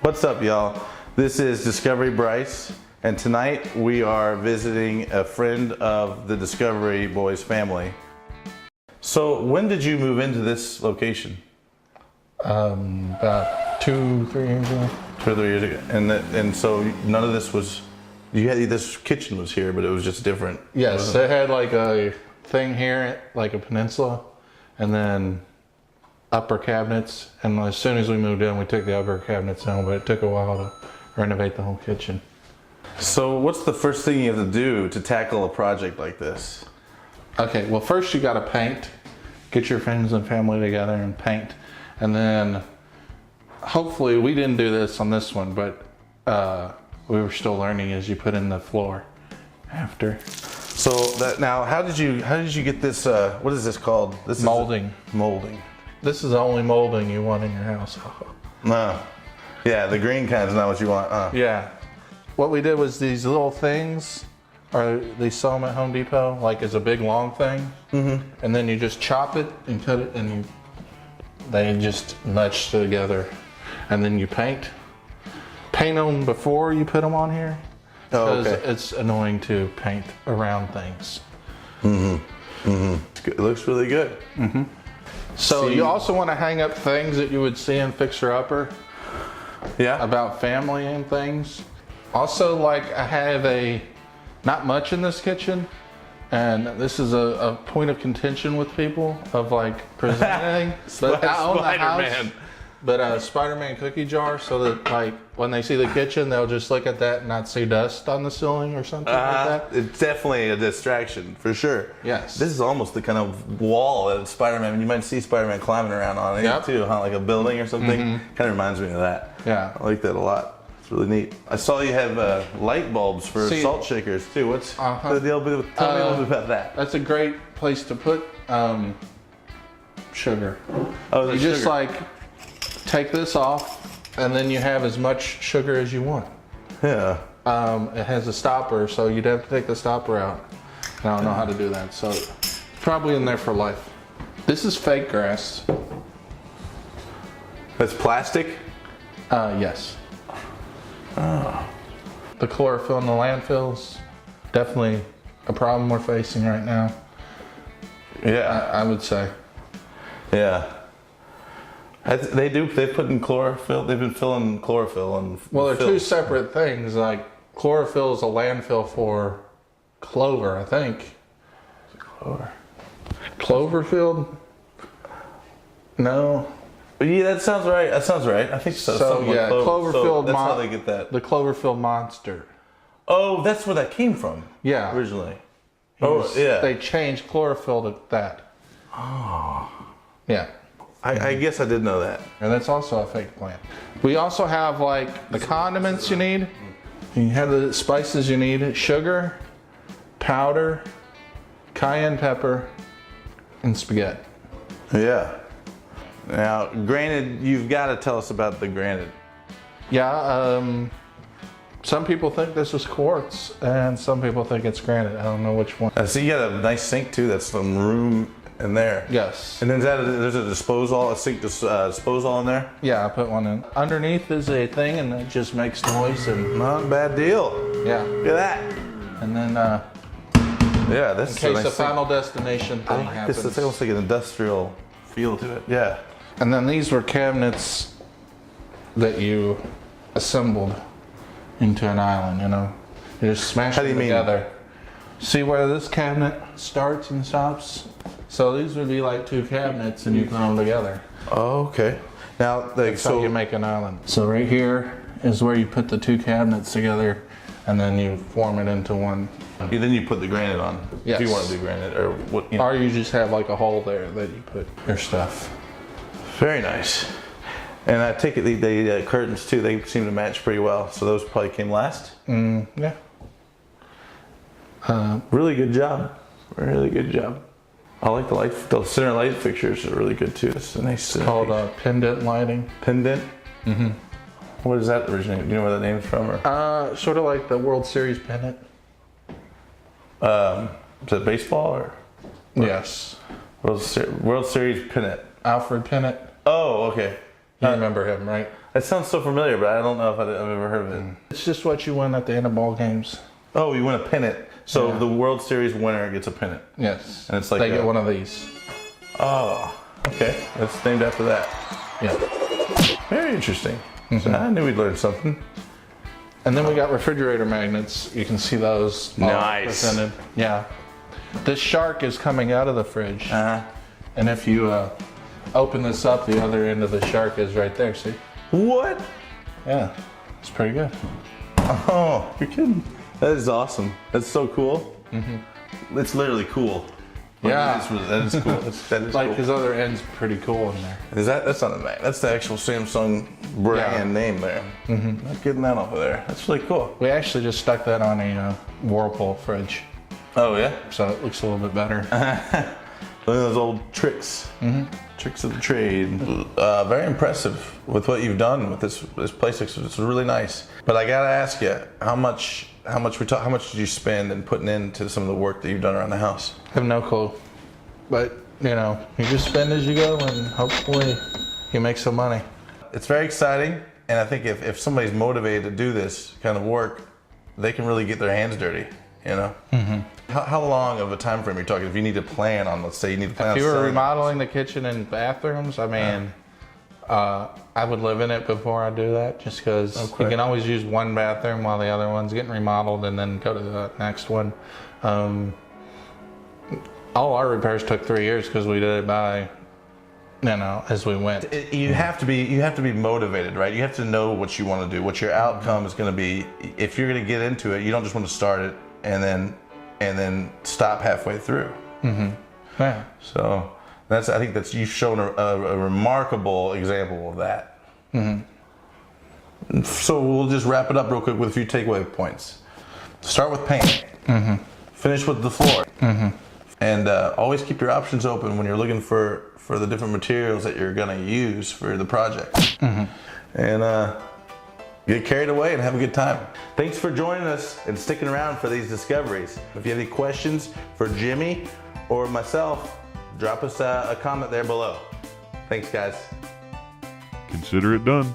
What's up, y'all? This is Discovery Bryce, and tonight we are visiting a friend of the Discovery Boys family. So, when did you move into this location? About 2-3 years ago. 2 or 3 years ago, and so none of this was. You had this kitchen was here, but it was just different. Yes, it had like a thing here, like a peninsula, and then upper cabinets. And as soon as we moved in, we took the upper cabinets down, but it took a while to renovate the whole kitchen. So, what's the first thing you have to do to tackle a project like this? Okay, well, first you got to paint. Get your friends and family together and paint, and then hopefully we didn't do this on this one, but we were still learning as you put in the floor after. So now, how did you get this? What is this called? This Molding. Is molding. This is the only molding you want in your house. No. Yeah, the green kind is not what you want. Yeah. What we did was these little things, or they sell them at Home Depot, like as a big long thing. Mm-hmm. And then you just chop it and cut it, and they just match together. And then you paint. Paint them before you put them on here. Oh, because okay. it's annoying to paint around things. Mm-hmm. Mm-hmm. It looks really good. Mm-hmm. So you also want to hang up things that you would see in Fixer Upper. Yeah. About family and things. Also, like, I have not much in this kitchen, and this is a point of contention with people of like presenting. But I own the house. But a Spider-Man cookie jar, so that like when they see the kitchen, they'll just look at that and not see dust on the ceiling or something like that. It's definitely a distraction, for sure. Yes. This is almost the kind of wall that Spider-Man, you might see Spider-Man climbing around on it too, huh? Like a building or something. Mm-hmm. Kind of reminds me of that. Yeah. I like that a lot. It's really neat. I saw you have light bulbs for salt shakers too. What's the deal? Tell me a little bit about that. That's a great place to put sugar. Oh, you just like take this off, and then you have as much sugar as you want. Yeah. It has a stopper, so you'd have to take the stopper out. I don't know how to do that, so it's probably in there for life. This is fake grass. That's plastic? Yes. Oh. The chlorophyll in the landfills, definitely a problem we're facing right now. Yeah. I would say. Yeah. They put in chlorophyll. They've been filling chlorophyll and. Well, they're two separate things. Like chlorophyll is a landfill for clover, I think. Is it clover? Cloverfield? No. Yeah, that sounds right. I think so. So yeah, Cloverfield. So that's how they get that. The Cloverfield monster. Oh, that's where that came from. Yeah. Originally. Yeah. They changed chlorophyll to that. Oh. Yeah. I guess I did know that. And that's also a fake plant. We also have like the condiments you need. You have the spices you need: sugar, powder, cayenne pepper, and spaghetti. Yeah. Now, granite, you've got to tell us about the granite. Yeah. Some people think this is quartz, and some people think it's granite. I don't know which one. So you got a nice sink too. That's some room in there. Yes. And then there's a sink disposal in there? Yeah, I put one in. Underneath is a thing, and it just makes noise. And not a bad deal. Yeah. Look at that. And then, yeah, this in case the final destination thing happens. It's almost like an industrial feel to it. Yeah. And then these were cabinets that you assembled into an island, you know. You just smash them together. See where this cabinet starts and stops? So these would be like two cabinets, and you put them together. Oh, okay. Now, that's how you make an island. So right here is where you put the two cabinets together, and then you form it into one. Then you put the granite on. Yes. If you want to do granite, or what? Or you just have like a hole there that you put your stuff. Very nice. And I take it the curtains too. They seem to match pretty well. So those probably came last. Yeah. Really good job. Really good job. I like the center light fixtures are really good too. It's a nice. It's called pendant lighting. Pendant. Mm-hmm. What does that originate? Do you know where that name's from? Or? Sort of like the World Series pennant. Is it baseball or? Yes. World Series pennant. Alfred Pennant. Oh, okay. You remember him, right? That sounds so familiar, but I don't know if I've ever heard of it. It's just what you win at the end of ball games. Oh, you win a pennant. So Yeah. the World Series winner gets a pennant. Yes. And it's like they get one of these. Oh, okay. That's named after that. Yeah. Very interesting. So I knew we'd learn something. And then we got refrigerator magnets. You can see those. all Nice. presented. Yeah. This shark is coming out of the fridge. Uh-huh. And if you open this up, the other end of the shark is right there. See? What? Yeah. It's pretty good. Oh, you're kidding. That is awesome. That's so cool. It's literally cool. Like, Yeah. that is cool. That is Like cool. his other end's pretty cool in there. That's not a name. That's the actual Samsung brand name there. Not getting that off of there. That's really cool. We actually just stuck that on a Whirlpool fridge, Oh yeah. so it looks a little bit better. Look at those old tricks. Tricks of the trade. Very impressive with what you've done with this place. It's really nice. But I gotta ask you, how much did you spend in putting into some of the work that you've done around the house? I have no clue. But, you know, you just spend as you go and hopefully you make some money. It's very exciting, and I think if somebody's motivated to do this kind of work, they can really get their hands dirty, you know? How long of a time frame are you talking? If you need to plan on, let's say you need to plan on If you were selling- remodeling the kitchen and bathrooms, I mean, I would live in it before I do that, just because Okay. you can always use one bathroom while the other one's getting remodeled and then go to the next one. All our repairs took 3 years because we did it by, you know, as we went. You have to be motivated, right? You have to know what you want to do, what your outcome is going to be. If you're going to get into it, you don't just want to start it and then stop halfway through. Yeah. So I think you've shown a remarkable example of that. So we'll just wrap it up real quick with a few takeaway points. Start with paint. Finish with the floor. And always keep your options open when you're looking for the different materials that you're going to use for the project. And get carried away and have a good time. Thanks for joining us and sticking around for these discoveries. If you have any questions for Jimmy or myself, drop us a comment there below. Thanks, guys. Consider it done.